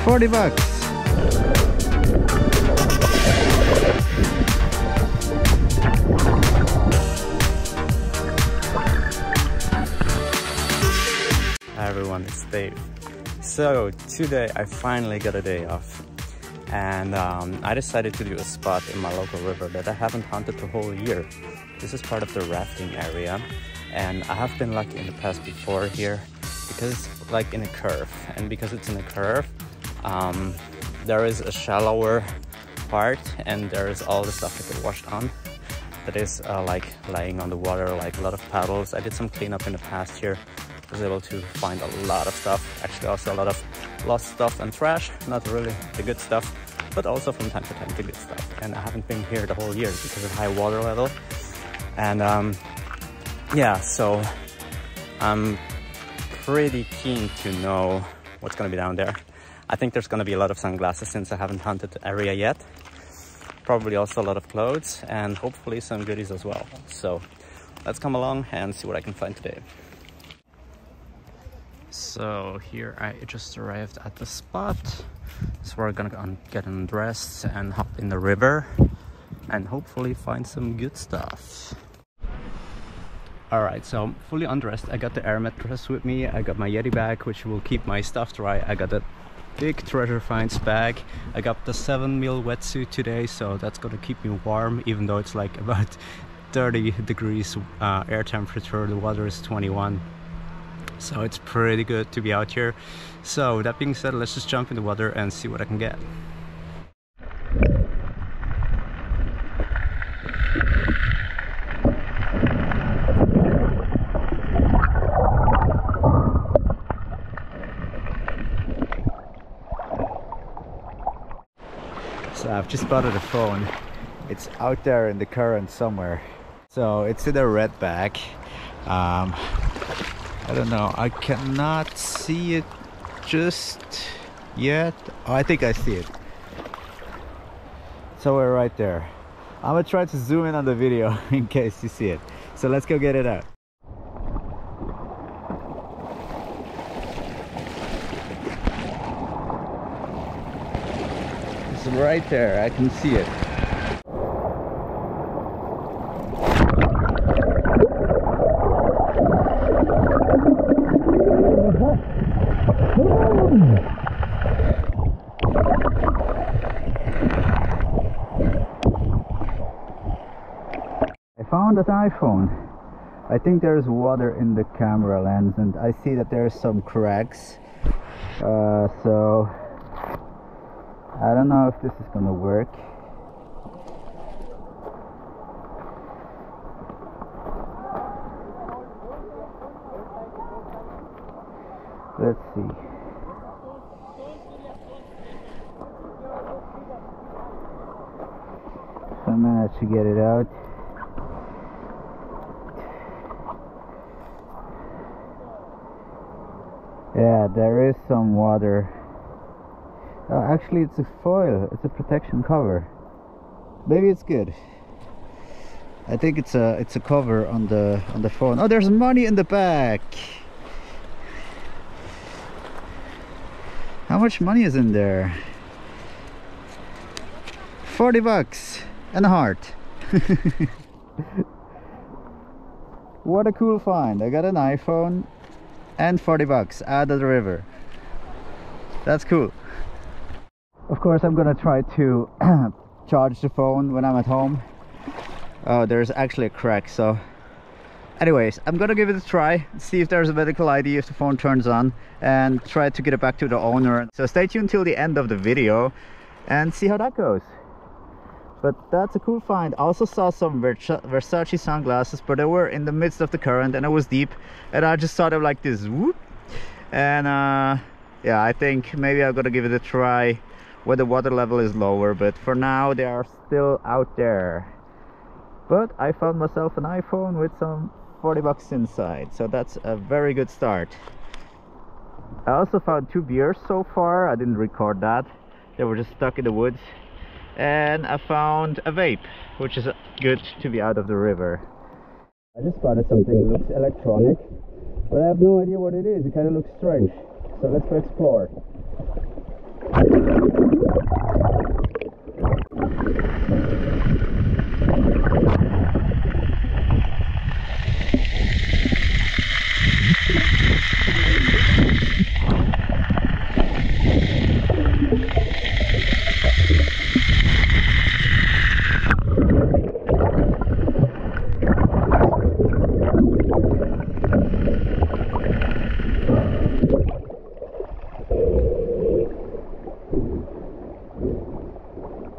$40. Hi everyone, it's Dave. So today I finally got a day off, and I decided to do a spot in my local river that I haven't hunted the whole year. This is part of the rafting area, and I have been lucky in the past before here because it's like in a curve, and because it's in a curve there is a shallower part and there is all the stuff that get washed on that is like laying on the water, like a lot of paddles. I did some cleanup in the past here. I was able to find a lot of stuff, actually also a lot of lost stuff and trash, not really the good stuff, but also from time to time the good stuff. And I haven't been here the whole year because of high water level. And yeah, so I'm pretty keen to know what's gonna be down there. I think there's gonna be a lot of sunglasses since I haven't hunted the area yet. Probably also a lot of clothes and hopefully some goodies as well. So let's come along and see what I can find today. So here I just arrived at the spot. So we're gonna get undressed and hop in the river and hopefully find some good stuff. Alright, so I'm fully undressed. I got the air mattress with me. I got my Yeti bag, which will keep my stuff dry. I got a big treasure finds bag. I got the 7mm wetsuit today, so that's gonna keep me warm, even though it's like about 30 degrees air temperature. The water is 21. So it's pretty good to be out here. So with that being said, let's just jump in the water and see what I can get. So I've just spotted a phone. It's out there in the current somewhere. So it's in a red bag. I don't know, I cannot see it just yet. Oh, I think I see it. Somewhere right there. I'm gonna try to zoom in on the video in case you see it. So let's go get it out. It's right there, I can see it. I found an iPhone. I think there's water in the camera lens and I see that there's some cracks. So I don't know if this is gonna work. Let's see. I managed to get it out. Yeah, there is some water. Actually, it's a foil. It's a protection cover. Maybe it's good. I think it's a cover on the phone. Oh, there's money in the back. How much money is in there? $40 and a heart. What a cool find. I got an iPhone and $40 out of the river. That's cool. Of course I'm gonna try to charge the phone when I'm at home. Oh, there's actually a crack, so anyways, I'm gonna give it a try, see if there's a medical ID if the phone turns on, and try to get it back to the owner. So stay tuned till the end of the video and see how that goes. But that's a cool find. I also saw some Versace sunglasses, but they were in the midst of the current and it was deep, and I just saw them like this whoop. And yeah, I think maybe I'm gonna give it a try where the water level is lower, but for now they are still out there. But I found myself an iPhone with some $40 inside, so that's a very good start. I also found 2 beers so far. I didn't record that, they were just stuck in the woods. And I found a vape, which is good to be out of the river. I just spotted something that looks electronic. but I have no idea what it is. It kind of looks strange. So let's go explore.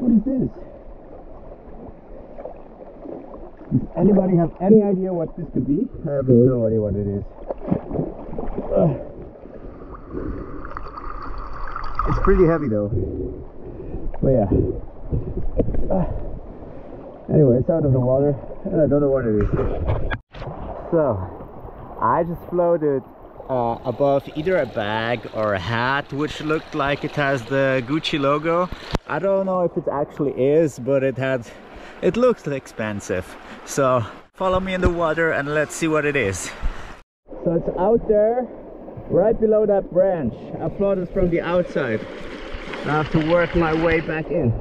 What is this? Does anybody have any idea what this could be? I have no idea what it is. It's pretty heavy though. But yeah. Anyway, it's out of the water and I don't know what it is. So, I just floated above either a bag or a hat which looked like it has the Gucci logo. I don't know if it actually is, but it looks expensive. So follow me in the water and let's see what it is. So it's out there right below that branch. I floated from the outside. I have to work my way back in.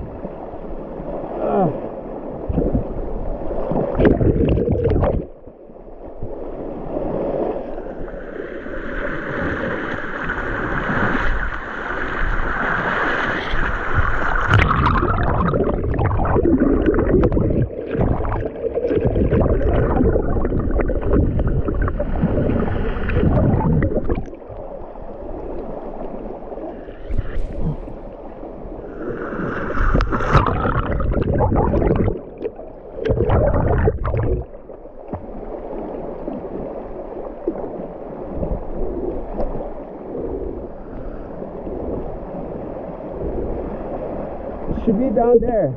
Should be down there.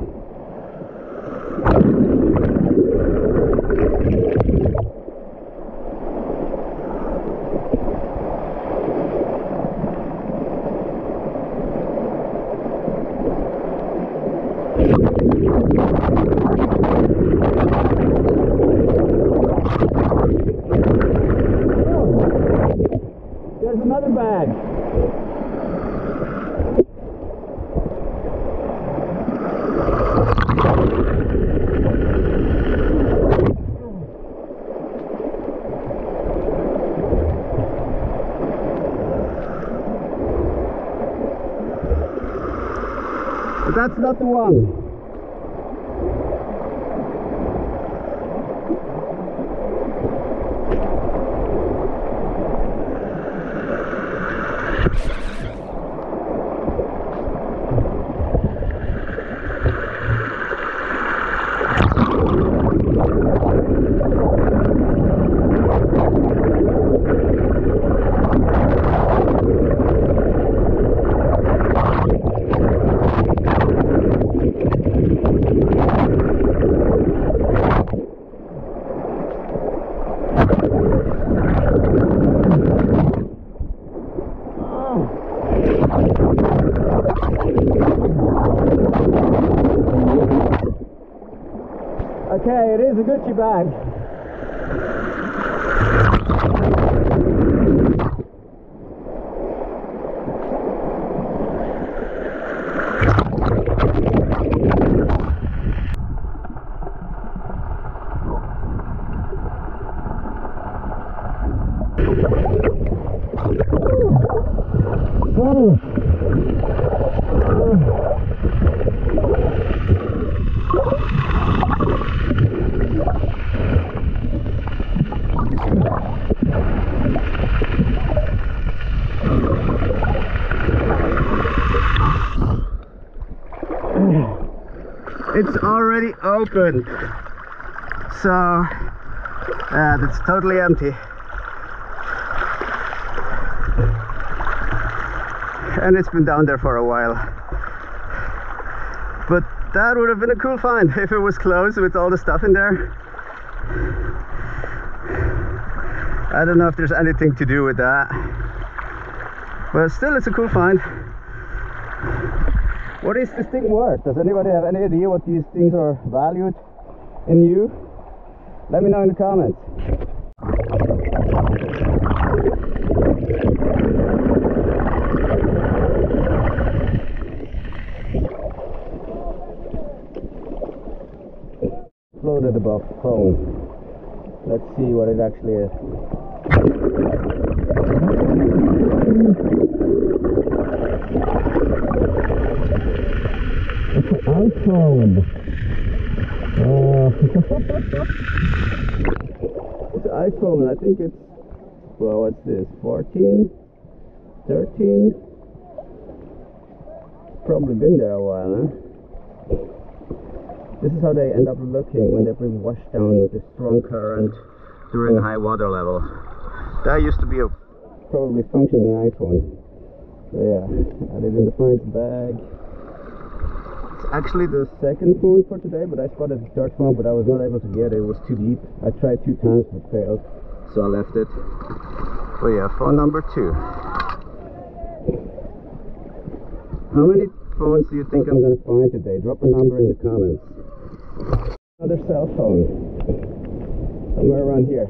There's another bag. But that's not the one. Okay, it is a Gucci bag. It's already open, so it's totally empty, and it's been down there for a while. But that would have been a cool find if it was closed with all the stuff in there. I don't know if there's anything to do with that, but still it's a cool find. What is this thing worth? Does anybody have any idea what these things are valued in you? Let me know in the comments. above phone. Let's see what it actually is. It's an iPhone. It's an iPhone. I think it's, well, what's this? 14, 13. Probably been there a while, huh? This is how they end up looking when they've been washed down with a strong current during high water level. That used to be a probably functioning iPhone. So yeah, added in the front bag. It's actually the second phone for today, but I spotted the third phone, but I was not able to get it. It was too deep. I tried 2 times but failed, so I left it. But yeah, phone number 2. How many phones do you think I'm going to find today? Drop a number in the comments. Another cell phone. Somewhere around here.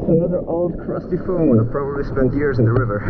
Another old crusty phone. I probably spent years in the river.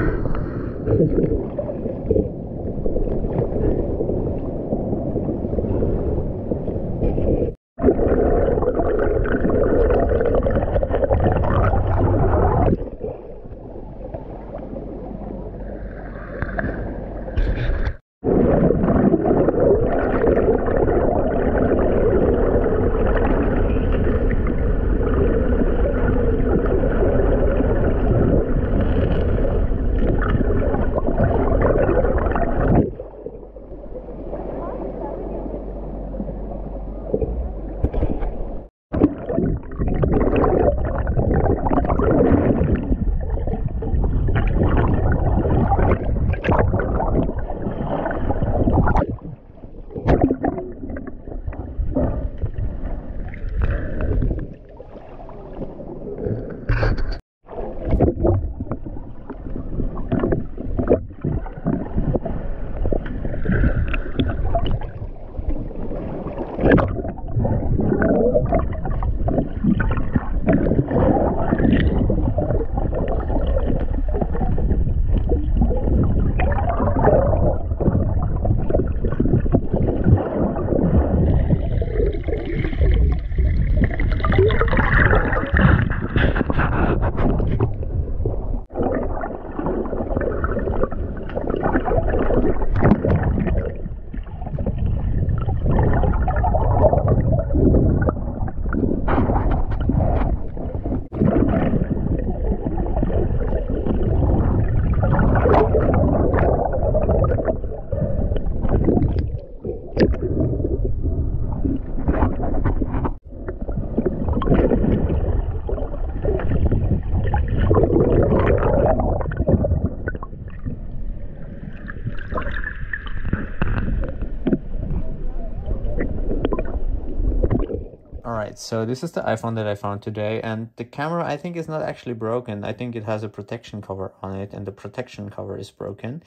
Alright, so this is the iPhone that I found today, and the camera I think is not actually broken. I think it has a protection cover on it, and the protection cover is broken.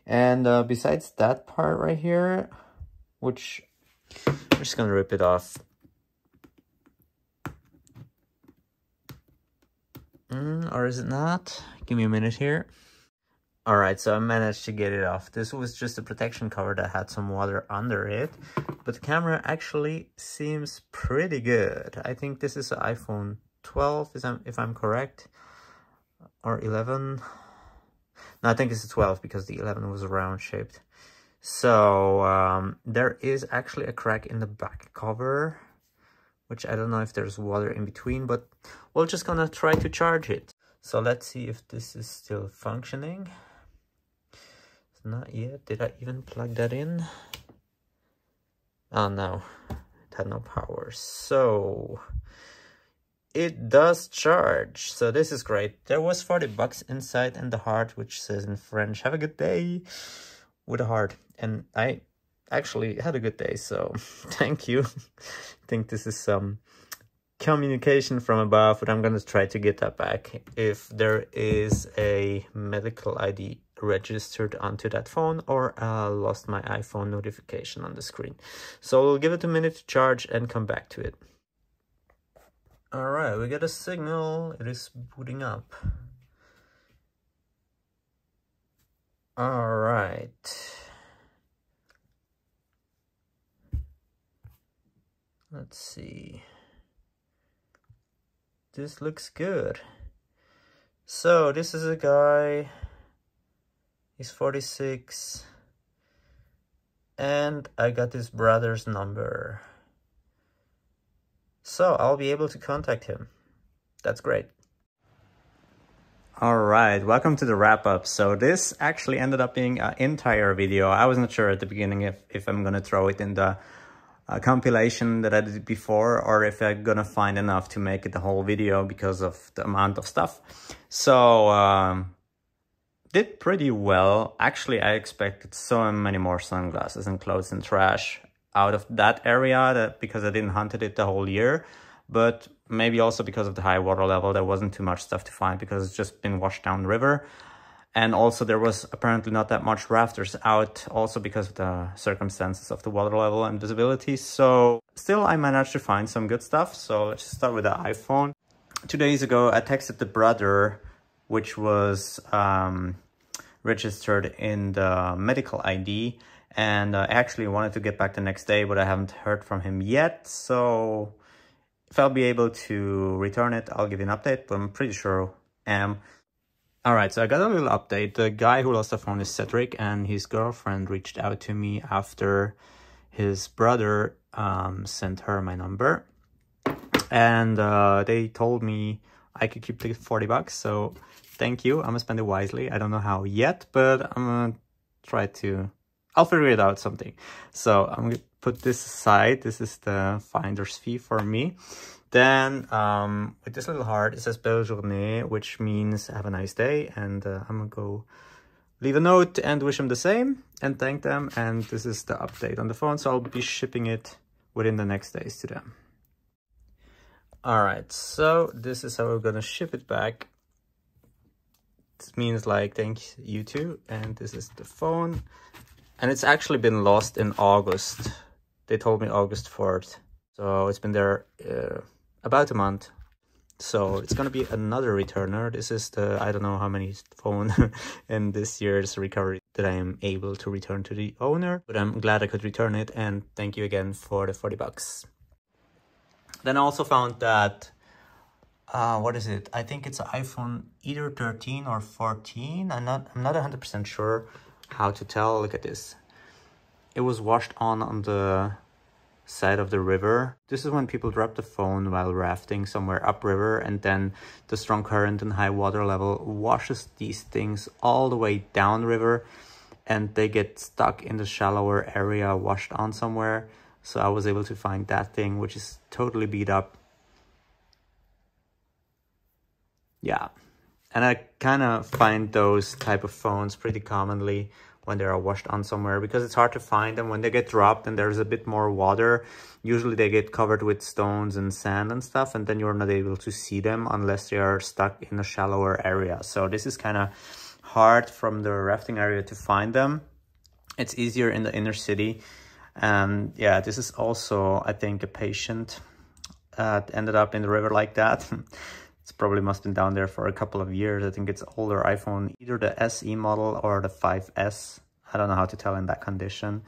And besides that part right here, which I'm just gonna rip it off. Or is it not? Give me a minute here. Alright, so I managed to get it off. This was just a protection cover that had some water under it, but the camera actually seems pretty good. I think this is an iPhone 12, if I'm correct, or 11. No, I think it's a 12 because the 11 was round shaped. So there is actually a crack in the back cover, which I don't know if there's water in between, but we're just gonna try to charge it. So let's see if this is still functioning. Not yet. Did I even plug that in? Oh no, it had no power. So it does charge. So this is great. There was 40 bucks inside, and the heart, which says in French, "Have a good day," with a heart. And I actually had a good day, so thank you. I think this is communication from above, but I'm gonna try to get that back if there is a medical ID registered onto that phone, or lost my iPhone notification on the screen. So we'll give it a minute to charge and come back to it. All right, we got a signal. It is booting up. All right. Let's see. This looks good. So this is a guy. He's 46. And I got his brother's number. So I'll be able to contact him. That's great. All right, welcome to the wrap-up. So this actually ended up being an entire video. I wasn't sure at the beginning if I'm gonna throw it in the compilation that I did before, or if I'm gonna find enough to make it the whole video because of the amount of stuff. So did pretty well. Actually, I expected so many more sunglasses and clothes and trash out of that area, because I didn't hunt it the whole year, but maybe also because of the high water level, there wasn't too much stuff to find because it's just been washed down the river. And also there was apparently not that much rafters out, also because of the circumstances of the water level and visibility. So still I managed to find some good stuff. So let's just start with the iPhone. 2 days ago, I texted the brother, which was registered in the medical ID. And I actually wanted to get back the next day, but I haven't heard from him yet. So if I'll be able to return it, I'll give you an update, but I'm pretty sure I am. All right, so I got a little update. The guy who lost the phone is Cedric, and his girlfriend reached out to me after his brother sent her my number. And they told me I could keep the 40 bucks. So thank you. I'm gonna spend it wisely. I don't know how yet, but I'm gonna try to... I'll figure it out something. So I'm gonna put this aside. This is the finder's fee for me. Then with this little heart, it says belle journée, which means have a nice day. And I'm gonna go leave a note and wish them the same and thank them. And this is the update on the phone. So I'll be shipping it within the next days to them. All right, so this is how we're gonna ship it back. This means like thank you too. And this is the phone. And it's actually been lost in August. They told me August 4th. So it's been there about a month. So it's going to be another returner. This is the, I don't know how many phone in this year's recovery that I am able to return to the owner. But I'm glad I could return it. And thank you again for the 40 bucks. Then I also found that, what is it? I think it's an iPhone either 13 or 14. I'm not 100% sure how to tell. Look at this. It was washed on the side of the river. This is when people drop the phone while rafting somewhere upriver, and then the strong current and high water level washes these things all the way downriver, and they get stuck in the shallower area, washed on somewhere. So I was able to find that thing, which is totally beat up. Yeah. And I kind of find those type of phones pretty commonly when they are washed on somewhere, because it's hard to find them when they get dropped and there's a bit more water. Usually they get covered with stones and sand and stuff, and then you're not able to see them unless they are stuck in a shallower area. So this is kind of hard from the rafting area to find them. It's easier in the inner city. And yeah, this is also, I think, a patient ended up in the river like that. It's probably must have been down there for a couple of years. I think it's older iPhone, either the SE model or the 5S. I don't know how to tell in that condition.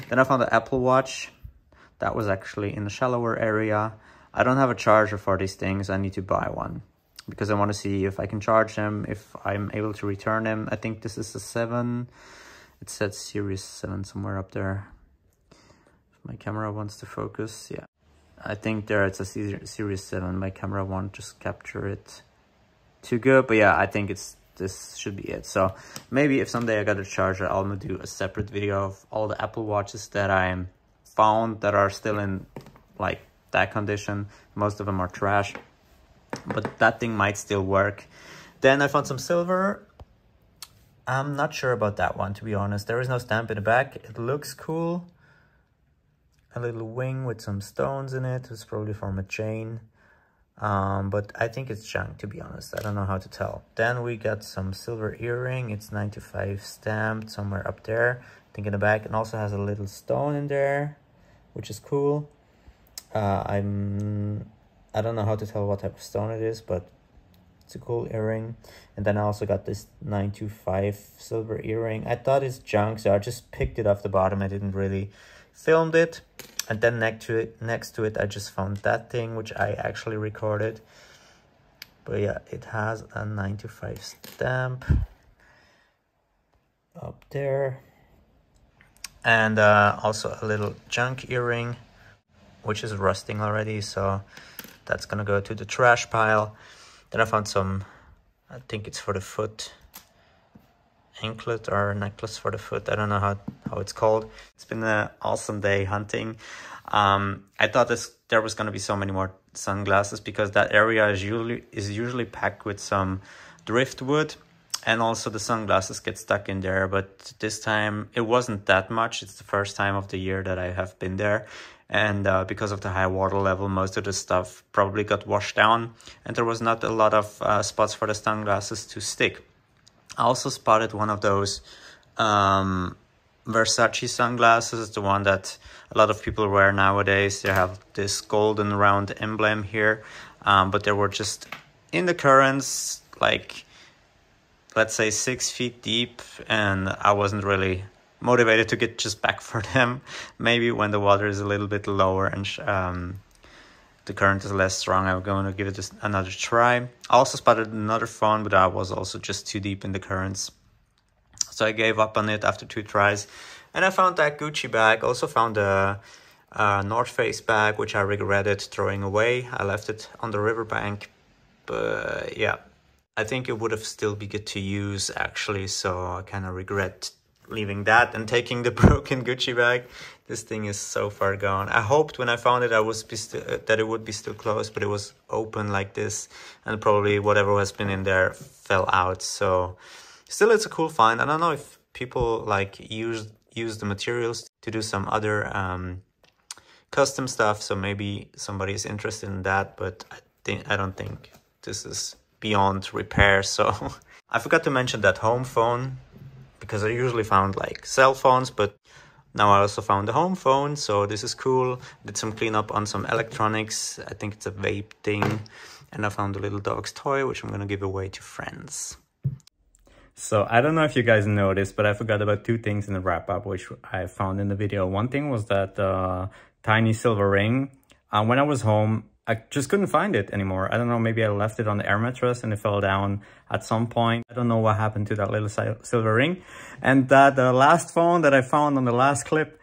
Then I found the Apple Watch. That was actually in a shallower area. I don't have a charger for these things. I need to buy one because I want to see if I can charge them, if I'm able to return them. I think this is a 7. It said Series 7 somewhere up there. If my camera wants to focus, yeah. I think there it's a Series 7. My camera won't just capture it too good. But yeah, I think this should be it. So maybe if someday I got a charger, I'll do a separate video of all the Apple Watches that I found that are still in like that condition. Most of them are trash, but that thing might still work. Then I found some silver. I'm not sure about that one, to be honest. There is no stamp in the back. It looks cool. A little wing with some stones in it. It's probably from a chain. but I think it's junk, to be honest. I don't know how to tell. Then we got some silver earring. It's 925 stamped somewhere up there, I think in the back, and also has a little stone in there, which is cool. I don't know how to tell what type of stone it is, but it's a cool earring. And then I also got this 925 silver earring. I thought it's junk, so I just picked it off the bottom. I didn't really film it. And then next to it, I just found that thing, which I actually recorded. But yeah, it has a 925 stamp up there. And also a little junk earring, which is rusting already, so that's gonna go to the trash pile. Then I found some, I think it's for the foot, anklet or necklace for the foot. I don't know how it's called. It's been an awesome day hunting. I thought there was gonna be so many more sunglasses because that area is usually packed with some driftwood, and also the sunglasses get stuck in there. But this time it wasn't that much. It's the first time of the year that I have been there. And because of the high water level, most of the stuff probably got washed down, and there was not a lot of spots for the sunglasses to stick. I also spotted one of those Versace sunglasses, the one that a lot of people wear nowadays. They have this golden round emblem here, but they were just in the currents, like, let's say 6 feet deep, and I wasn't really motivated to get just back for them. Maybe when the water is a little bit lower and the current is less strong, I'm going to give it another try. I also spotted another phone, but I was also just too deep in the currents, so I gave up on it after 2 tries. And I found that Gucci bag. Also found a North Face bag, which I regretted throwing away. I left it on the riverbank, but yeah, I think it would have still be good to use actually, so I kind of regret leaving that and taking the broken Gucci bag. This thing is so far gone. I hoped when I found it that it would be still closed, but it was open like this, and probably whatever has been in there fell out. So still, it's a cool find. I don't know if people like use the materials to do some other custom stuff, so maybe somebody is interested in that, but I don't think this is beyond repair. So I forgot to mention that home phone, because I usually found like cell phones, but now I also found a home phone, so this is cool. Did some cleanup on some electronics. I think it's a vape thing. And I found a little dog's toy, which I'm gonna give away to friends. So I don't know if you guys noticed, but I forgot about 2 things in the wrap-up, which I found in the video. One thing was that tiny silver ring. When I was home, I just couldn't find it anymore. I don't know, maybe I left it on the air mattress and it fell down at some point. I don't know what happened to that little silver ring. And that last phone that I found on the last clip.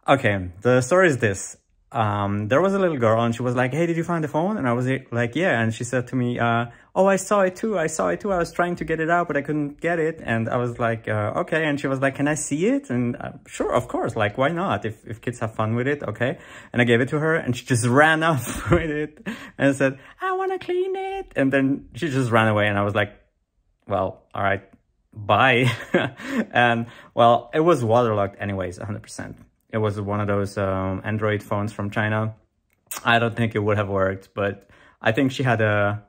Okay, the story is this. There was a little girl and she was like, hey, did you find the phone? And I was like, yeah. And she said to me, oh, I saw it too. I was trying to get it out, but I couldn't get it. And I was like, okay. And she was like, can I see it? And sure, of course. Like, why not? If kids have fun with it, okay. And I gave it to her and she just ran off with it and said, I want to clean it. And then she just ran away. And I was like, well, all right, bye. And well, it was waterlogged anyways, 100%. It was one of those Android phones from China. I don't think it would have worked, but I think she had a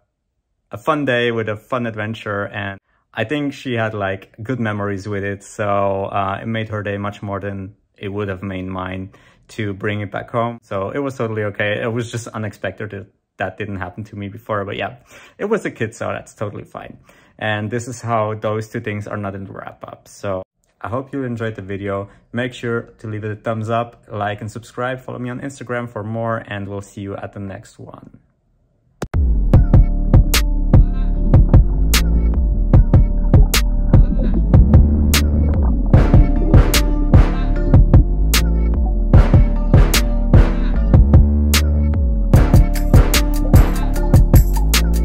fun day with a fun adventure, and I think she had like good memories with it. So it made her day much more than it would have made mine to bring it back home. So it was totally okay. It was just unexpected that didn't happen to me before, but yeah, it was a kid, so that's totally fine. And this is how those 2 things are not in the wrap up. So I hope you enjoyed the video. Make sure to leave it a thumbs up, like and subscribe. Follow me on Instagram for more, and we'll see you at the next one.